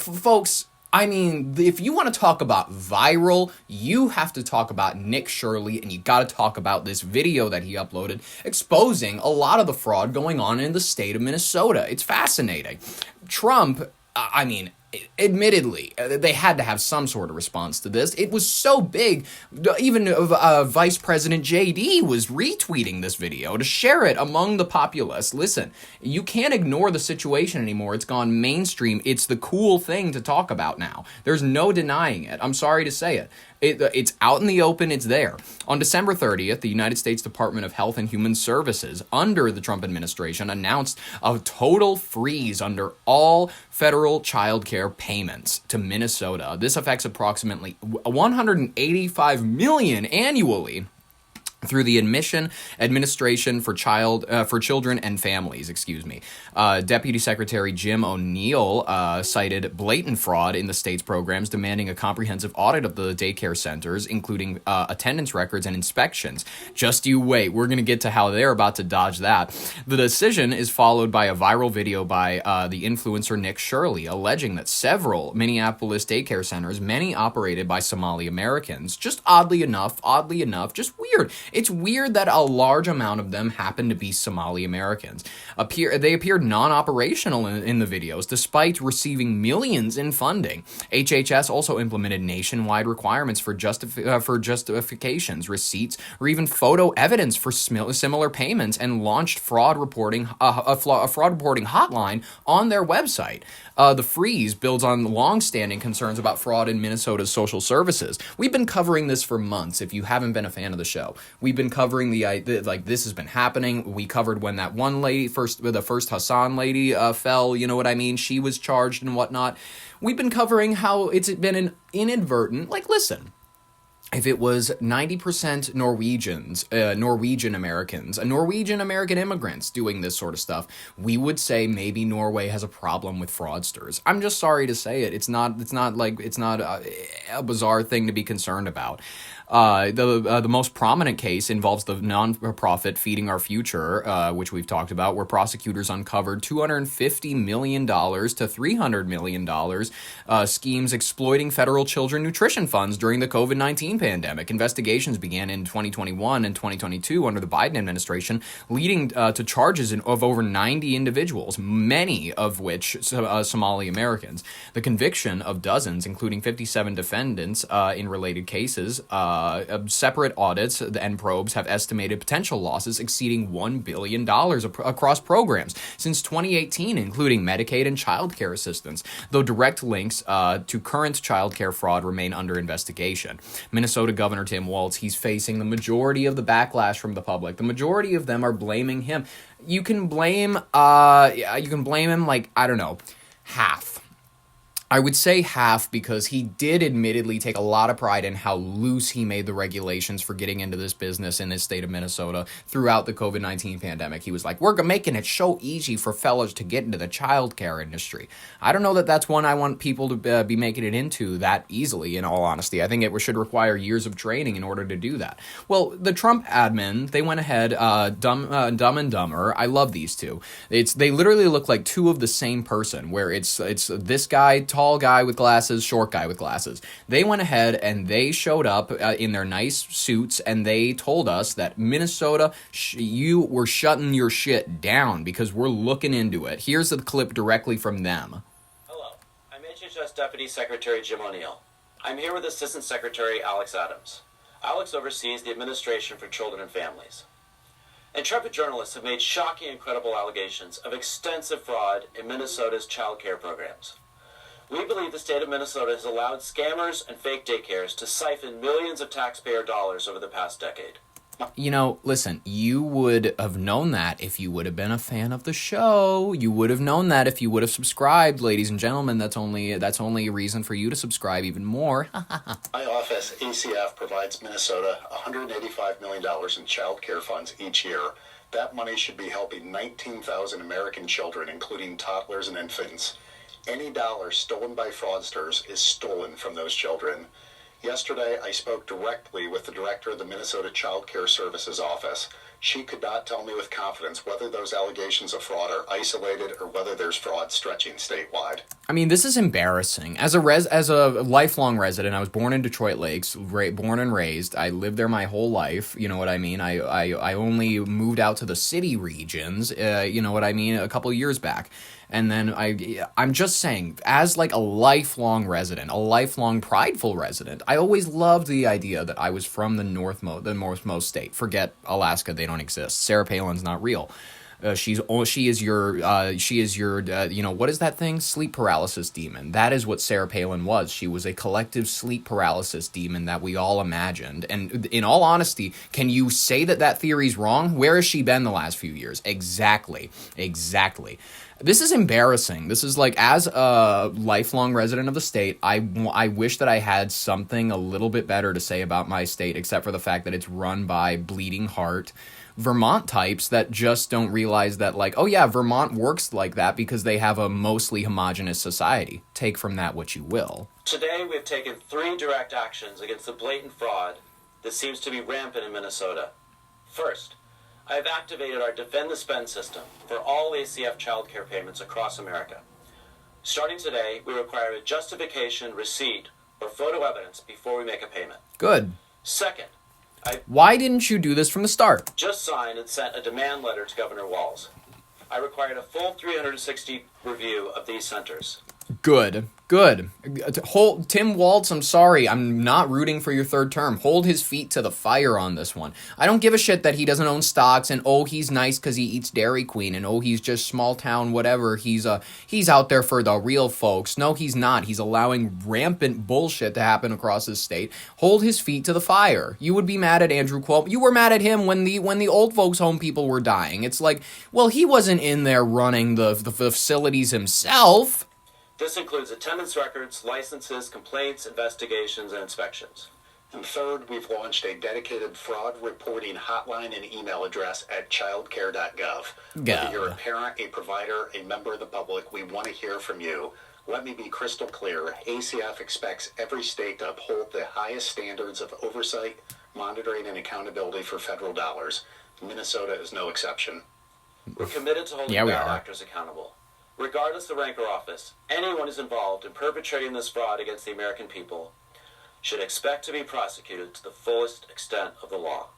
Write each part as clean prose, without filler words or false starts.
Folks, I mean, if you want to talk about viral, you have to talk about Nick Shirley, and you got to talk about this video that he uploaded exposing a lot of the fraud going on in the state of Minnesota. It's fascinating. Trump, I mean, admittedly, they had to have some sort of response to this. It was so big, even Vice President JD was retweeting this video to share it among the populace. Listen, you can't ignore the situation anymore. It's gone mainstream. It's the cool thing to talk about now. There's no denying it. I'm sorry to say it. It's out in the open. It's there. On December 30th, the United States Department of Health and Human Services, under the Trump administration, announced a total freeze under all federal child care payments to Minnesota. This affects approximately 185 million annually through the Administration for Children and Families, Deputy Secretary Jim O'Neill cited blatant fraud in the state's programs, demanding a comprehensive audit of the daycare centers, including attendance records and inspections. Just you wait. We're going to get to how they're about to dodge that. The decision is followed by a viral video by the influencer Nick Shirley, alleging that several Minneapolis daycare centers, many operated by Somali Americans, just oddly enough, just weird. It's weird that a large amount of them happen to be Somali Americans. They appeared non-operational in the videos, despite receiving millions in funding. HHS also implemented nationwide requirements for justifications, receipts, or even photo evidence for similar payments, and launched a fraud reporting hotline on their website. The freeze builds on long-standing concerns about fraud in Minnesota's social services. We've been covering this for months. If you haven't been a fan of the show, we've been covering this has been happening. We covered when that one lady, the first Hassan lady fell, you know what I mean? She was charged and whatnot. We've been covering how it's been an inadvertent, listen, if it was 90% Norwegian Americans, Norwegian American immigrants doing this sort of stuff, we would say maybe Norway has a problem with fraudsters. I'm just sorry to say it. It's not a bizarre thing to be concerned about. The most prominent case involves the nonprofit Feeding Our Future, which we've talked about, where prosecutors uncovered $250 million to $300 million schemes exploiting federal children nutrition funds during the COVID-19 pandemic. Investigations began in 2021 and 2022 under the Biden administration, leading to charges of over 90 individuals, many of which Somali Americans. The conviction of dozens, including 57 defendants in related cases, separate audits and probes have estimated potential losses exceeding $1 billion across programs since 2018, including Medicaid and child care assistance, though direct links to current child care fraud remain under investigation. Minnesota Governor Tim Walz, he's facing the majority of the backlash from the public. The majority of them are blaming him. You can blame him I don't know, half. I would say half, because he did admittedly take a lot of pride in how loose he made the regulations for getting into this business in the state of Minnesota throughout the COVID-19 pandemic. He was like, we're making it so easy for fellas to get into the child care industry. I don't know that that's one I want people to be making it into that easily, in all honesty. I think it should require years of training in order to do that. Well, the Trump admin, they went ahead, Dumb and Dumber. I love these two. They literally look like two of the same person, where it's this guy, tall guy with glasses, short guy with glasses. They went ahead and they showed up in their nice suits, and they told us that Minnesota, you were shutting your shit down because we're looking into it. Here's the clip directly from them. Hello, I'm HHS Deputy Secretary Jim O'Neill. I'm here with Assistant Secretary Alex Adams. Alex oversees the Administration for Children and Families. Intrepid journalists have made shocking and credible allegations of extensive fraud in Minnesota's child care programs. We believe the state of Minnesota has allowed scammers and fake daycares to siphon millions of taxpayer dollars over the past decade. You know, listen, you would have known that if you would have been a fan of the show. You would have known that if you would have subscribed, ladies and gentlemen. That's only a reason for you to subscribe even more. My office, ACF, provides Minnesota $185 million in child care funds each year. That money should be helping 19,000 American children, including toddlers and infants. Any dollar stolen by fraudsters is stolen from those children. Yesterday, I spoke directly with the director of the Minnesota Child Care Services Office. She could not tell me with confidence whether those allegations of fraud are isolated or whether there's fraud stretching statewide. I mean, this is embarrassing. As a lifelong resident, I was born in Detroit Lakes, born and raised. I lived there my whole life. You know what I mean? I only moved out to the city regions. You know what I mean? A couple of years back. And then I'm just saying, as like a lifelong resident, a lifelong prideful resident, I always loved the idea that I was from the northmost state. Forget Alaska; they don't exist. Sarah Palin's not real. She is your what is that thing? Sleep paralysis demon. That is what Sarah Palin was. She was a collective sleep paralysis demon that we all imagined. And in all honesty, can you say that theory's wrong? Where has she been the last few years? Exactly. This is embarrassing. This is like, as a lifelong resident of the state, I wish that I had something a little bit better to say about my state, except for the fact that it's run by bleeding heart Vermont types that just don't realize that, like, oh yeah, Vermont works like that because they have a mostly homogenous society. Take from that what you will. Today, we have taken 3 direct actions against the blatant fraud that seems to be rampant in Minnesota. First, I have activated our Defend the Spend system for all ACF child care payments across America. Starting today, we require a justification, receipt, or photo evidence before we make a payment. Good. Second, why didn't you do this from the start? Just signed and sent a demand letter to Governor Walz. I required a full 360 review of these centers. Good. Tim Walz, I'm sorry, I'm not rooting for your third term. Hold his feet to the fire on this one. I don't give a shit that he doesn't own stocks, and oh, he's nice because he eats Dairy Queen, and oh, he's just small town whatever. He's out there for the real folks. No, he's not. He's allowing rampant bullshit to happen across his state. Hold his feet to the fire. You would be mad at Andrew Cuomo. You were mad at him when the old folks home people were dying. It's like, well, he wasn't in there running the facilities himself. This includes attendance records, licenses, complaints, investigations, and inspections. And third, we've launched a dedicated fraud reporting hotline and email address at childcare.gov. Whether you're a parent, a provider, a member of the public, we want to hear from you. Let me be crystal clear. ACF expects every state to uphold the highest standards of oversight, monitoring, and accountability for federal dollars. Minnesota is no exception. We're committed to holding bad actors accountable. Regardless of rank or office, anyone who's involved in perpetrating this fraud against the American people should expect to be prosecuted to the fullest extent of the law.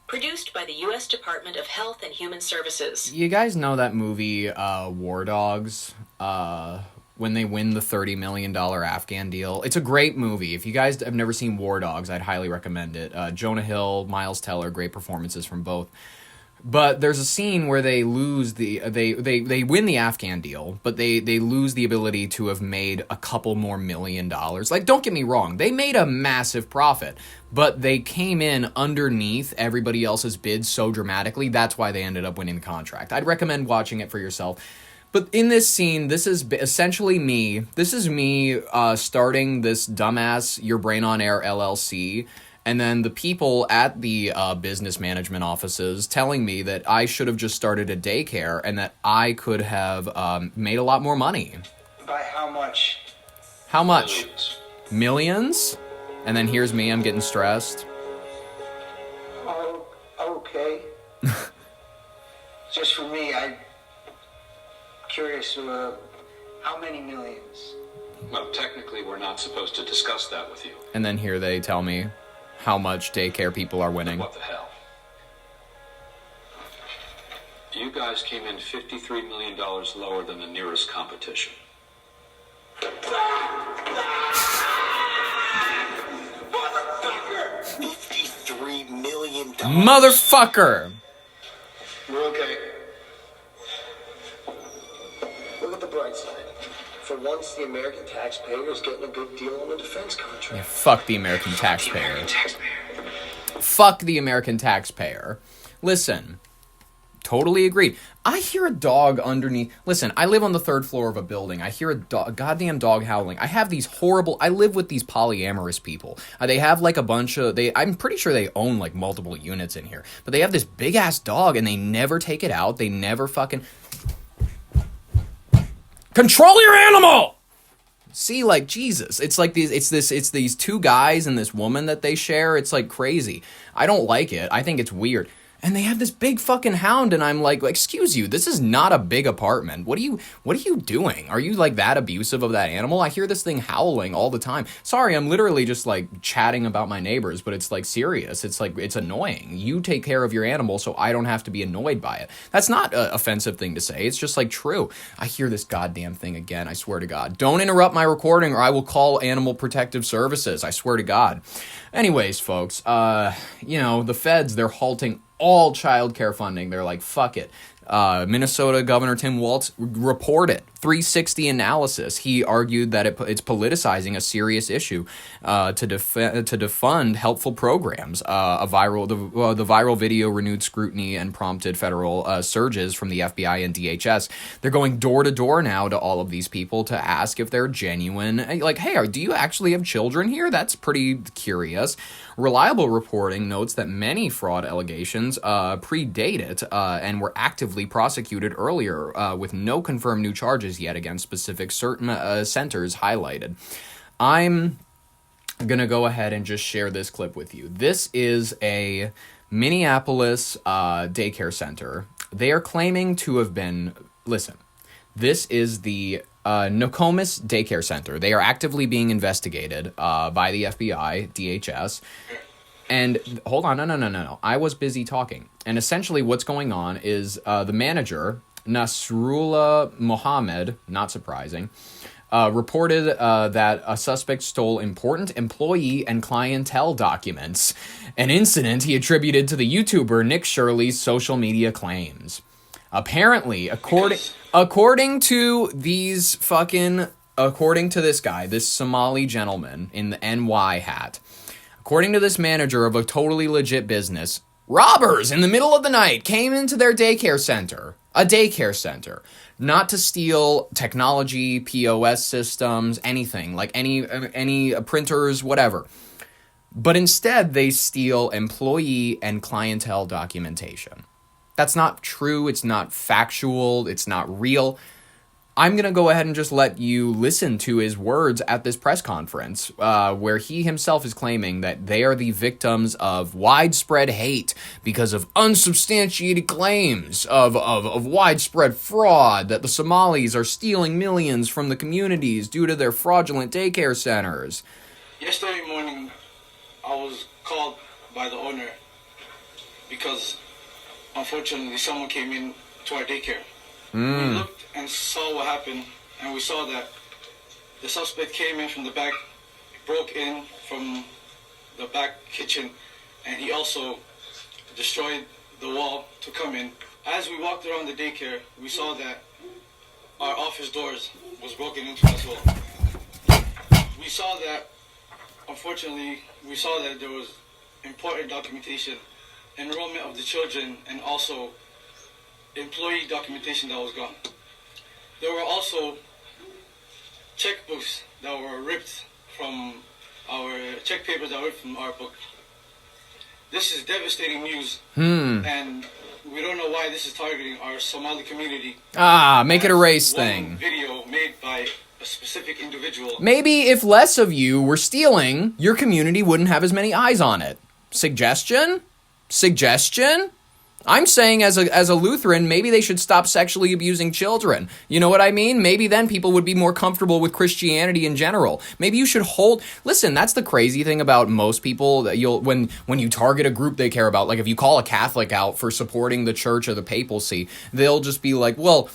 Produced by the U.S. Department of Health and Human Services. You guys know that movie, War Dogs? When they win the $30 million Afghan deal. It's a great movie. If you guys have never seen War Dogs, I'd highly recommend it. Jonah Hill, Miles Teller, great performances from both. But there's a scene where they lose they win the Afghan deal, but they lose the ability to have made a couple more $1 million. Like, don't get me wrong, they made a massive profit, but they came in underneath everybody else's bids so dramatically, that's why they ended up winning the contract. I'd recommend watching it for yourself. But in this scene, this is essentially me. This is me starting this dumbass Your Brain on Air LLC. And then the people at the business management offices telling me that I should have just started a daycare and that I could have made a lot more money. By how much? How much? Millions? And then here's me, I'm getting stressed. Oh, okay. Just for me, I'm curious, how many millions? Well, technically, we're not supposed to discuss that with you. And then here they tell me how much daycare people are winning. What the hell? You guys came in $53 million lower than the nearest competition. $53 million. Motherfucker! We're okay. Look at the bright side. For once, the American taxpayer is getting a good deal on the defense contract. Yeah, fuck the American taxpayer. Fuck the American taxpayer. Listen, totally agreed. I hear a dog underneath. Listen, I live on the 3rd floor of a building. I hear a goddamn dog howling. I have these horrible. I live with these polyamorous people. They have like a bunch of. I'm pretty sure they own like multiple units in here. But they have this big ass dog and they never take it out. They never fucking. Control your animal! See, like, Jesus. It's like these two guys and this woman that they share. It's like crazy. I don't like it. I think it's weird. And they have this big fucking hound, and I'm like, excuse you, this is not a big apartment. What are you doing? Are you like that abusive of that animal? I hear this thing howling all the time. Sorry, I'm literally just like chatting about my neighbors, but it's like serious. It's like, it's annoying. You take care of your animal so I don't have to be annoyed by it. That's not an offensive thing to say. It's just like true. I hear this goddamn thing again. I swear to God. Don't interrupt my recording or I will call Animal Protective Services. I swear to God. Anyways, folks, the feds, they're halting all child care funding. They're like, fuck it. Minnesota Governor Tim Walz reported 360 analysis. He argued that it's politicizing a serious issue to defund helpful programs. The viral video renewed scrutiny and prompted federal surges from the FBI and DHS. They're going door to door now to all of these people to ask if they're genuine. Like, hey, do you actually have children here? That's pretty curious. Reliable reporting notes that many fraud allegations predate it and were actively prosecuted earlier with no confirmed new charges yet against specific certain centers highlighted. I'm going to go ahead and just share this clip with you. This is a Minneapolis daycare center. They are claiming to have been, listen, this is the Nokomis Daycare Center. They are actively being investigated by the FBI, DHS. And hold on, no. I was busy talking. And essentially what's going on is the manager, Nasrullah Mohammed, not surprising, reported that a suspect stole important employee and clientele documents, an incident he attributed to the YouTuber Nick Shirley's social media claims. Apparently, according to this guy, this Somali gentleman in the NY hat, according to this manager of a totally legit business, robbers in the middle of the night came into their daycare center, not to steal technology, POS systems, anything, like any printers, whatever. But instead, they steal employee and clientele documentation. That's not true. It's not factual. It's not real. I'm going to go ahead and just let you listen to his words at this press conference, where he himself is claiming that they are the victims of widespread hate because of unsubstantiated claims of widespread fraud, that the Somalis are stealing millions from the communities due to their fraudulent daycare centers. Yesterday morning, I was called by the owner because unfortunately someone came in to our daycare. We looked and saw what happened, and we saw that the suspect came in from the back, broke in from the back kitchen, and he also destroyed the wall to come in. As we walked around the daycare, we saw that our office doors was broken into as well. We saw that, unfortunately, there was important documentation, enrollment of the children, and also employee documentation that was gone. There were also checkbooks that were ripped from our check papers that were ripped from our book. This is devastating news, and we don't know why this is targeting our Somali community. Make it a race thing. Video made by a specific individual. Maybe if less of you were stealing, your community wouldn't have as many eyes on it. Suggestion? I'm saying as a Lutheran, maybe they should stop sexually abusing children. You know what I mean? Maybe then people would be more comfortable with Christianity in general. Maybe you should listen, that's the crazy thing about most people, that when you target a group they care about, like if you call a Catholic out for supporting the church or the papacy, they'll just be like, well,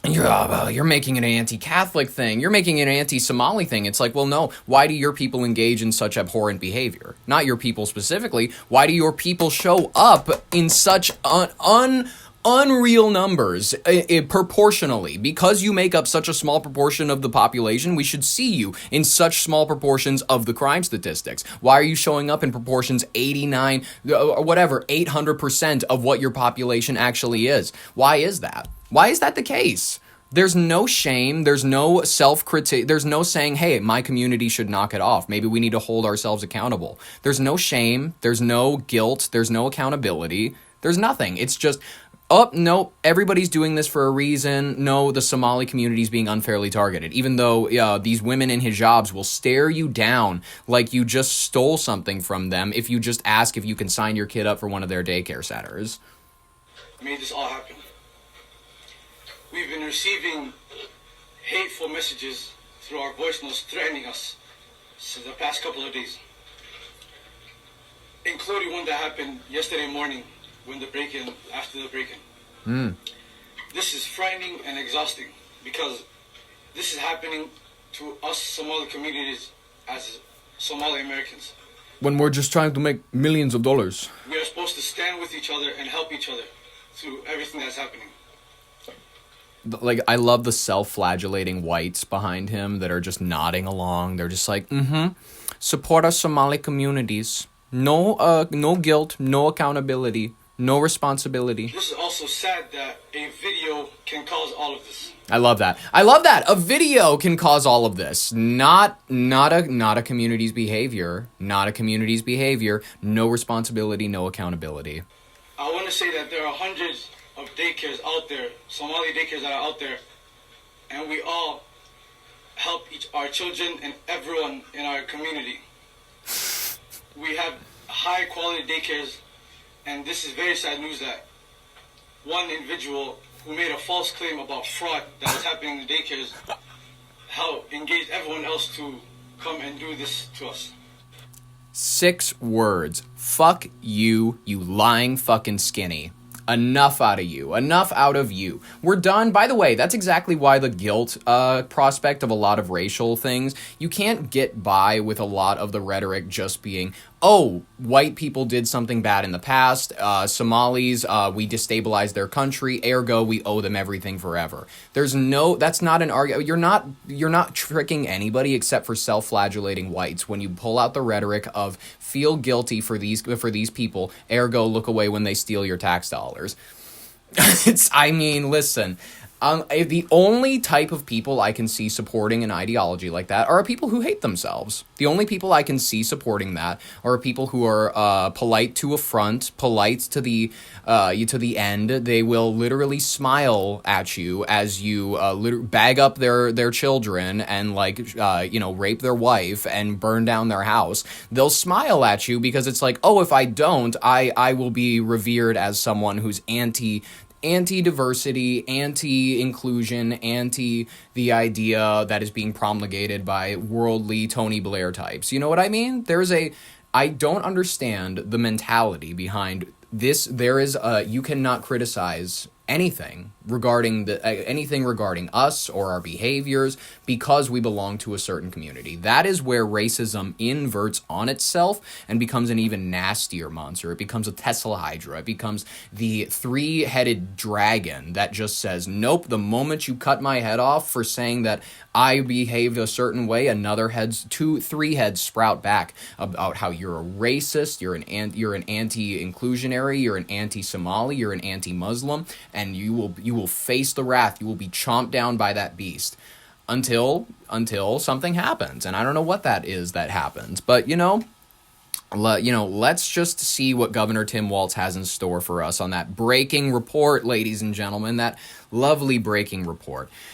you're making an anti-Catholic thing. You're making an anti-Somali thing. It's like, well, no. Why do your people engage in such abhorrent behavior? Not your people specifically. Why do your people show up in such unreal numbers proportionally? Because you make up such a small proportion of the population, we should see you in such small proportions of the crime statistics. Why are you showing up in proportions 89, or whatever, 800% of what your population actually is? Why is that? Why is that the case? There's no shame. There's no self-critique. There's no saying, hey, my community should knock it off. Maybe we need to hold ourselves accountable. There's no shame. There's no guilt. There's no accountability. There's nothing. It's just Oh, no, everybody's doing this for a reason. No, the Somali community is being unfairly targeted. Even though these women in hijabs will stare you down like you just stole something from them if you just ask if you can sign your kid up for one of their daycare centers. Made this all happen. We've been receiving hateful messages through our voice notes threatening us since the past couple of days, including one that happened yesterday morning after the break-in. This is frightening and exhausting because this is happening to us Somali communities as Somali Americans. When we're just trying to make millions of dollars. We are supposed to stand with each other and help each other through everything that's happening. Like, I love the self-flagellating whites behind him that are just nodding along. They're just like, support our Somali communities. No guilt, no accountability. No responsibility. This is also sad that a video can cause all of this. I love that. A video can cause all of this. Not a community's behavior. Not a community's behavior. No responsibility, no accountability. I want to say that there are hundreds of daycares out there, Somali daycares that are out there, and we all help our children and everyone in our community. We have high quality daycares. And this is very sad news that one individual who made a false claim about fraud that was happening in the daycares engaged everyone else to come and do this to us. 6 words. Fuck you, you lying fucking skinny. Enough out of you. Enough out of you. We're done. By the way, that's exactly why the guilt prospect of a lot of racial things, you can't get by with a lot of the rhetoric just being, oh, white people did something bad in the past, Somalis, we destabilized their country, ergo we owe them everything forever. That's not an argument. You're not tricking anybody except for self-flagellating whites when you pull out the rhetoric of feel guilty for these people, ergo look away when they steal your tax dollars. Listen, the only type of people I can see supporting an ideology like that are people who hate themselves. The only people I can see supporting that are people who are polite to a front, polite to the end. They will literally smile at you as you bag up their children and rape their wife and burn down their house. They'll smile at you because it's like, oh, if I don't, I will be revered as someone who's anti-diversity, anti-inclusion, anti the idea that is being promulgated by worldly Tony Blair types. You know what I mean? I don't understand the mentality behind this. You cannot criticize anything regarding us or our behaviors because we belong to a certain community. That is where racism inverts on itself and becomes an even nastier monster. It becomes a Tesla Hydra. It becomes the 3-headed dragon that just says, nope, the moment you cut my head off for saying that I behaved a certain way, 3 heads sprout back about how you're a racist, you're an anti-inclusionary, you're an anti-Somali, you're an anti-Muslim, and you will face the wrath. You will be chomped down by that beast until something happens. And I don't know what that is that happens, but let's just see what Governor Tim Walz has in store for us on that breaking report, ladies and gentlemen, that lovely breaking report.